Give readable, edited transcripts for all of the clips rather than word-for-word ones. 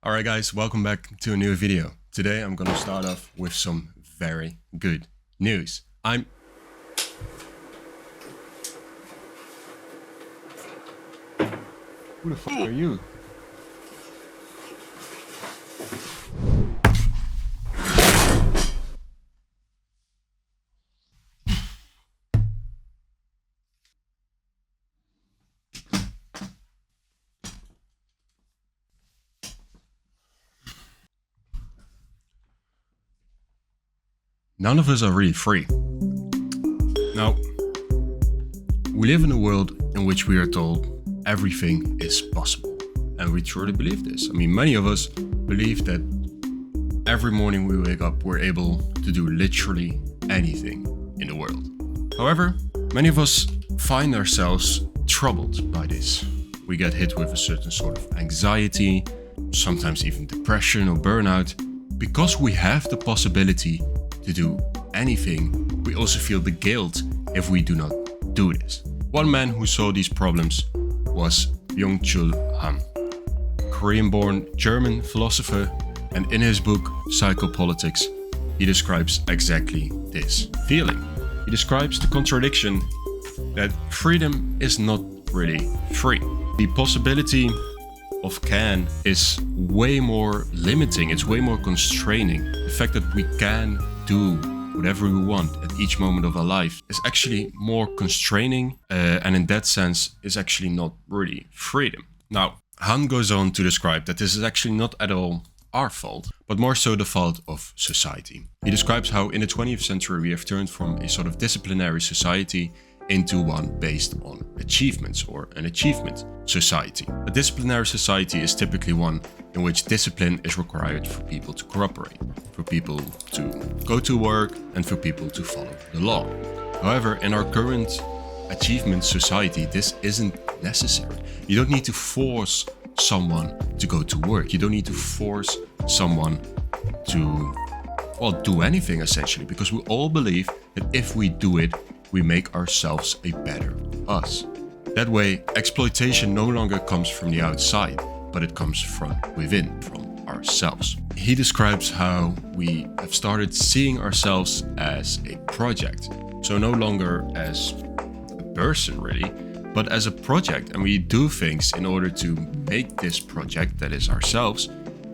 Alright guys, welcome back to a new video. Today I'm gonna start off with some very good news. Who the fuck are you? None of us are really free. Now, we live in a world in which we are told everything is possible. And we truly believe this. I mean, many of us believe that every morning we wake up, we're able to do literally anything in the world. However, many of us find ourselves troubled by this. We get hit with a certain sort of anxiety, sometimes even depression or burnout. Because we have the possibility to do anything, we also feel the guilt if we do not do this. One man who saw these problems was Byung-Chul Han, Korean-born German philosopher, and in his book Psychopolitics, he describes exactly this feeling. He describes the contradiction that freedom is not really free. The possibility of can is way more limiting, it's way more constraining. The fact that we can do whatever we want at each moment of our life is actually more constraining, and in that sense is actually not really freedom. Now, Han goes on to describe that this is actually not at all our fault, but more so the fault of society. He describes how in the 20th century we have turned from a sort of disciplinary society into one based on achievements, or an achievement society. A disciplinary society is typically one in which discipline is required for people to cooperate, for people to go to work, and for people to follow the law. However, in our current achievement society, this isn't necessary. You don't need to force someone to go to work. You don't need to force someone to, do anything essentially, because we all believe that if we do it, we make ourselves a better us. That way, exploitation no longer comes from the outside, but it comes from within, from ourselves. He describes how we have started seeing ourselves as a project. So no longer as a person really, but as a project, and we do things in order to make this project, that is ourselves,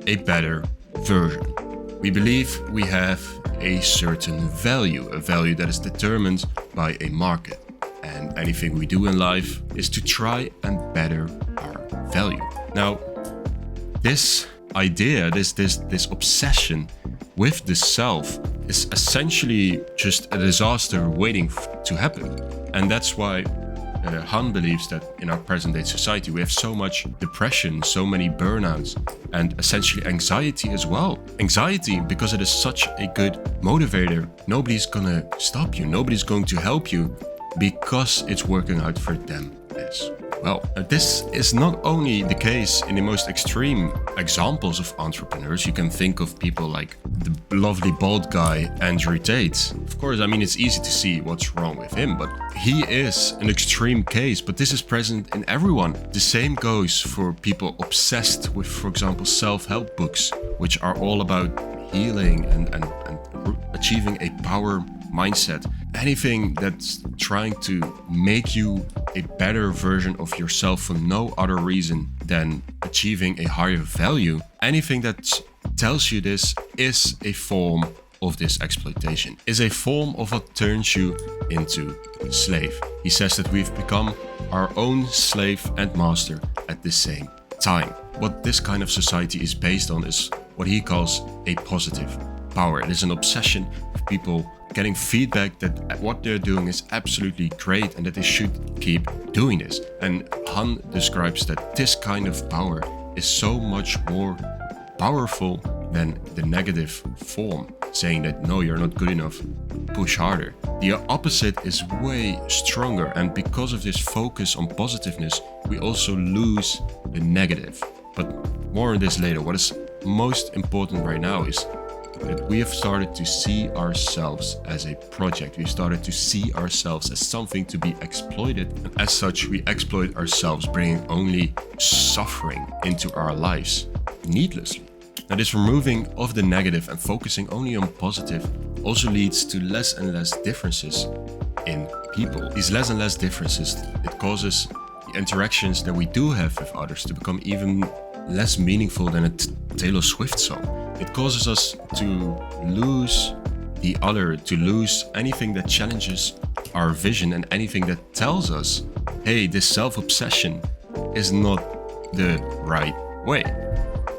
a better version. We believe we have a certain value, a value that is determined by a market. And anything we do in life is to try and better our value. Now, this idea, this obsession with the self is essentially just a disaster waiting to happen. And that's why Han believes that in our present day society we have so much depression, so many burnouts, and essentially anxiety as well. Anxiety, because it is such a good motivator. Nobody's gonna stop you, nobody's going to help you, because it's working out for them as well. This is not only the case in the most extreme examples of entrepreneurs. You can think of people like the lovely bald guy Andrew Tate. Of course, I mean, it's easy to see what's wrong with him, but he is an extreme case, but this is present in everyone. The same goes for people obsessed with, for example, self-help books, which are all about healing and achieving a power mindset. Anything that's trying to make you a better version of yourself for no other reason than achieving a higher value, anything that tells you this is a form of this exploitation, is a form of what turns you into a slave. He says that we've become our own slave and master at the same time. What this kind of society is based on is what he calls a positive power. It is an obsession of people getting feedback that what they're doing is absolutely great and that they should keep doing this. And Han describes that this kind of power is so much more powerful than the negative form, saying that no, you're not good enough, push harder. The opposite is way stronger, and because of this focus on positiveness, we also lose the negative. But more on this later. What is most important right now is that we have started to see ourselves as a project. We started to see ourselves as something to be exploited. And as such, we exploit ourselves, bringing only suffering into our lives needlessly. Now, this removing of the negative and focusing only on positive also leads to less and less differences in people. These less and less differences, it causes the interactions that we do have with others to become even less meaningful than a Taylor Swift song. It causes us to lose the other, to lose anything that challenges our vision and anything that tells us, hey, this self-obsession is not the right way.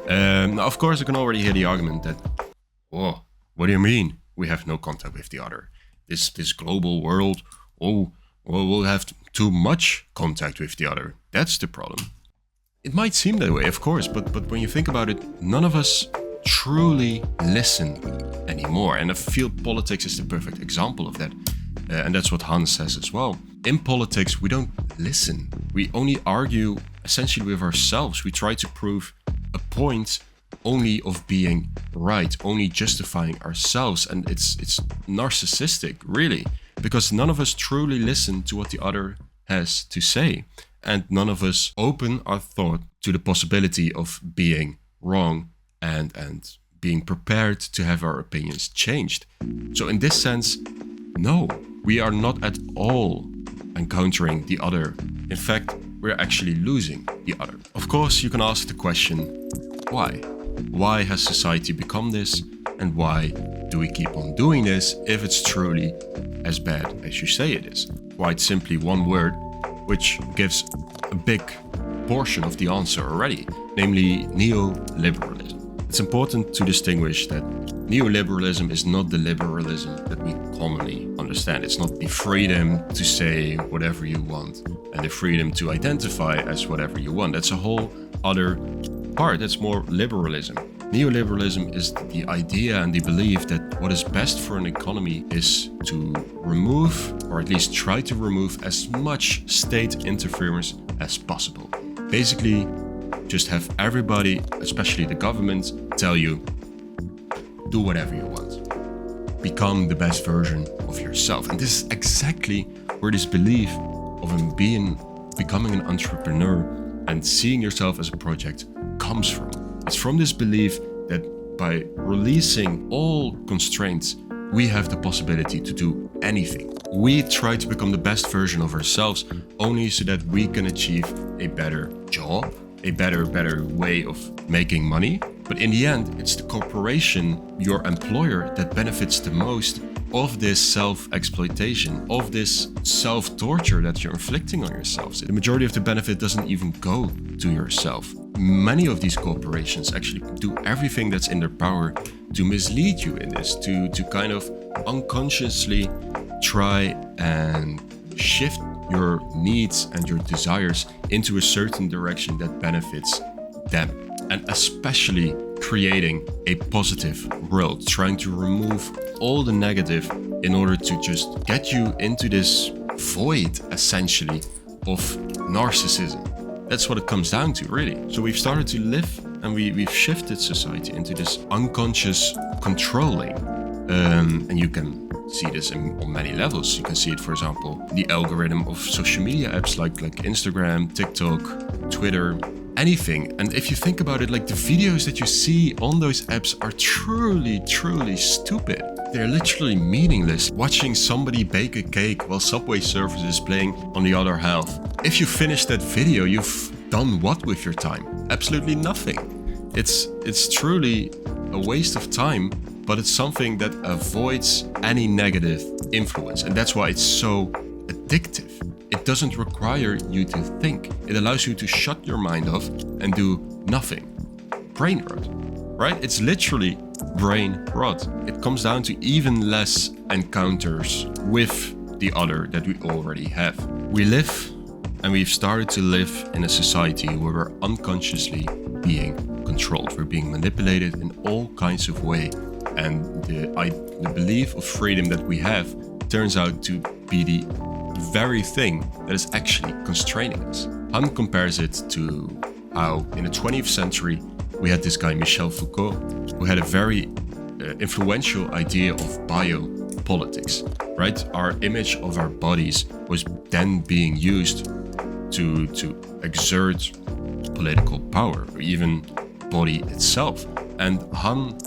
Now, of course, I can already hear the argument that, oh, what do you mean we have no contact with the other? This global world, we'll have too much contact with the other. That's the problem. It might seem that way, of course, but when you think about it, none of us truly listen anymore. And I feel politics is the perfect example of that. And that's what Han says as well. In politics, we don't listen. We only argue essentially with ourselves. We try to prove a point only of being right, only justifying ourselves. And it's narcissistic, really, because none of us truly listen to what the other has to say. And none of us open our thought to the possibility of being wrong and being prepared to have our opinions changed. So in this sense, no, we are not at all encountering the other. In fact, we're actually losing the other. Of course, you can ask the question, why? Why has society become this? And why do we keep on doing this if it's truly as bad as you say it is? Quite simply one word, which gives a big portion of the answer already, namely neoliberalism. It's important to distinguish that neoliberalism is not the liberalism that we commonly understand. It's not the freedom to say whatever you want and the freedom to identify as whatever you want. That's a whole other part. That's more liberalism. Neoliberalism is the idea and the belief that what is best for an economy is to remove, or at least try to remove, as much state interference as possible. Basically, just have everybody, especially the government, tell you, do whatever you want. Become the best version of yourself. And this is exactly where this belief of becoming an entrepreneur and seeing yourself as a project comes from. It's from this belief that by releasing all constraints, we have the possibility to do anything. We try to become the best version of ourselves only so that we can achieve a better job, a better way of making money. But in the end, it's the corporation, your employer, that benefits the most of this self-exploitation, of this self-torture that you're inflicting on yourselves. The majority of the benefit doesn't even go to yourself. Many of these corporations actually do everything that's in their power to mislead you in this, to kind of unconsciously try and shift your needs and your desires into a certain direction that benefits them. And especially creating a positive world, trying to remove all the negative in order to just get you into this void, essentially, of narcissism. That's what it comes down to, really. So we've started to live and we've shifted society into this unconscious controlling. And you can see this on many levels. You can see it, for example, the algorithm of social media apps like Instagram, TikTok, Twitter, anything. And if you think about it, like the videos that you see on those apps are truly stupid. They're literally meaningless. Watching somebody bake a cake while Subway Surfers is playing on the other half. If you finish that video, you've done what with your time? Absolutely nothing. It's truly a waste of time, but it's something that avoids any negative influence. And that's why it's so addictive. It doesn't require you to think. It allows you to shut your mind off and do nothing. Brain rot, right? It's literally brain rot. It comes down to even less encounters with the other that we already have. We live, and we've started to live in a society where we're unconsciously being controlled. We're being manipulated in all kinds of ways. And the belief of freedom that we have turns out to be the very thing that is actually constraining us. Han compares it to how in the 20th century we had this guy Michel Foucault, who had a very influential idea of biopolitics, right? Our image of our bodies was then being used to exert political power, or even body itself. And Han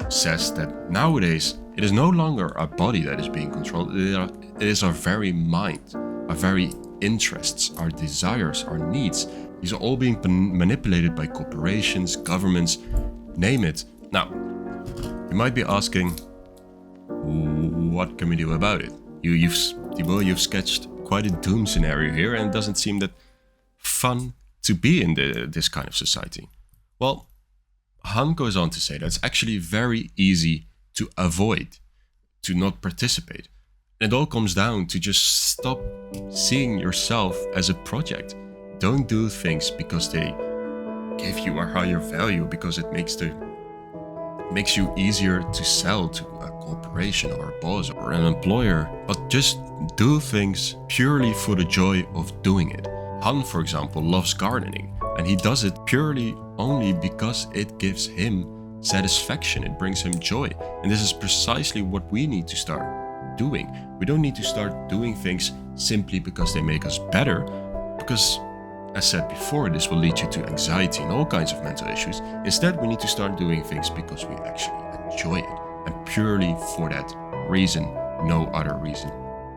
says that nowadays it is no longer our body that is being controlled, it is our very mind, our very interests, our desires, our needs. These are all being manipulated by corporations, governments, name it. Now, you might be asking, what can we do about it? You've sketched quite a doom scenario here, and it doesn't seem that fun to be in this kind of society. Well, Han goes on to say that it's actually very easy to avoid, to not participate. And it all comes down to just stop seeing yourself as a project. Don't do things because they give you a higher value, because it makes you easier to sell to a corporation or a boss or an employer, but just do things purely for the joy of doing it. Han, for example, loves gardening, and he does it purely only because it gives him satisfaction, it brings him joy. And this is precisely what we need to start doing. We don't need to start doing things simply because they make us better, because, as said before, this will lead you to anxiety and all kinds of mental issues. Instead, we need to start doing things because we actually enjoy it, and purely for that reason, no other reason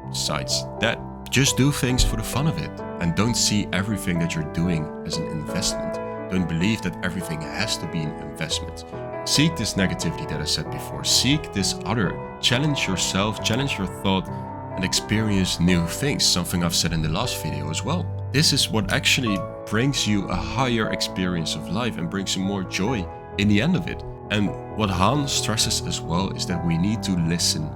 besides that. Just do things for the fun of it, and don't see everything that you're doing as an investment. Don't believe that everything has to be an investment. Seek this negativity that I said before. Seek this other. Challenge yourself, challenge your thought, and experience new things. Something I've said in the last video as well. This is what actually brings you a higher experience of life and brings you more joy in the end of it. And what Han stresses as well is that we need to listen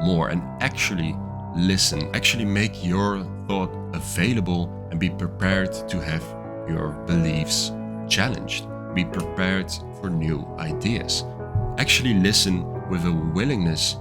more and actually listen. Actually make your thought available and be prepared to have your beliefs challenged. Be prepared for new ideas. Actually listen with a willingness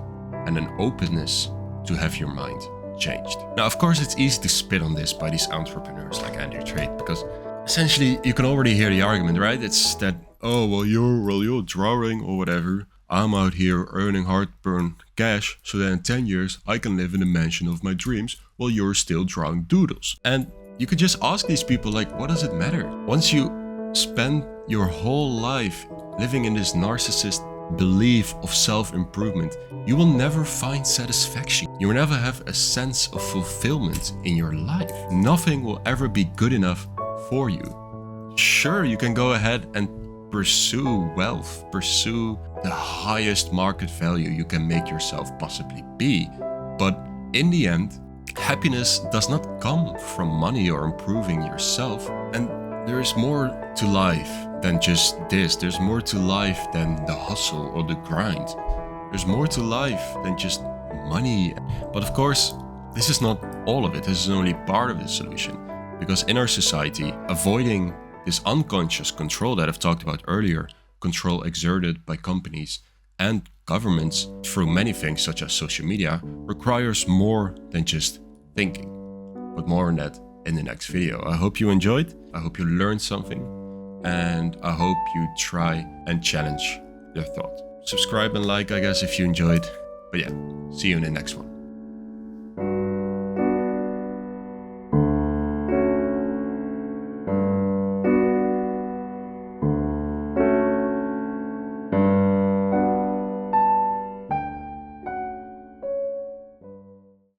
and an openness to have your mind changed. Now, of course, it's easy to spit on this by these entrepreneurs like Andrew Tate, because essentially you can already hear the argument, right? It's that, oh, well, you're drawing or whatever. I'm out here earning hard-earned cash so that in 10 years I can live in the mansion of my dreams while you're still drawing doodles. And you could just ask these people, like, what does it matter? Once you spend your whole life living in this narcissist belief of self-improvement, you will never find satisfaction. You will never have a sense of fulfillment in your life. Nothing will ever be good enough for you. Sure, you can go ahead and pursue wealth, pursue the highest market value you can make yourself possibly be, but in the end, happiness does not come from money or improving yourself. And there is more to life than just this. There's more to life than the hustle or the grind. There's more to life than just money. But of course, this is not all of it. This is only part of the solution. Because in our society, avoiding this unconscious control that I've talked about earlier, control exerted by companies and governments through many things such as social media, requires more than just thinking. But more on that in the next video. I hope you enjoyed, I hope you learned something, and I hope you try and challenge your thought. Subscribe and like, I guess, if you enjoyed. But yeah, see you in the next one.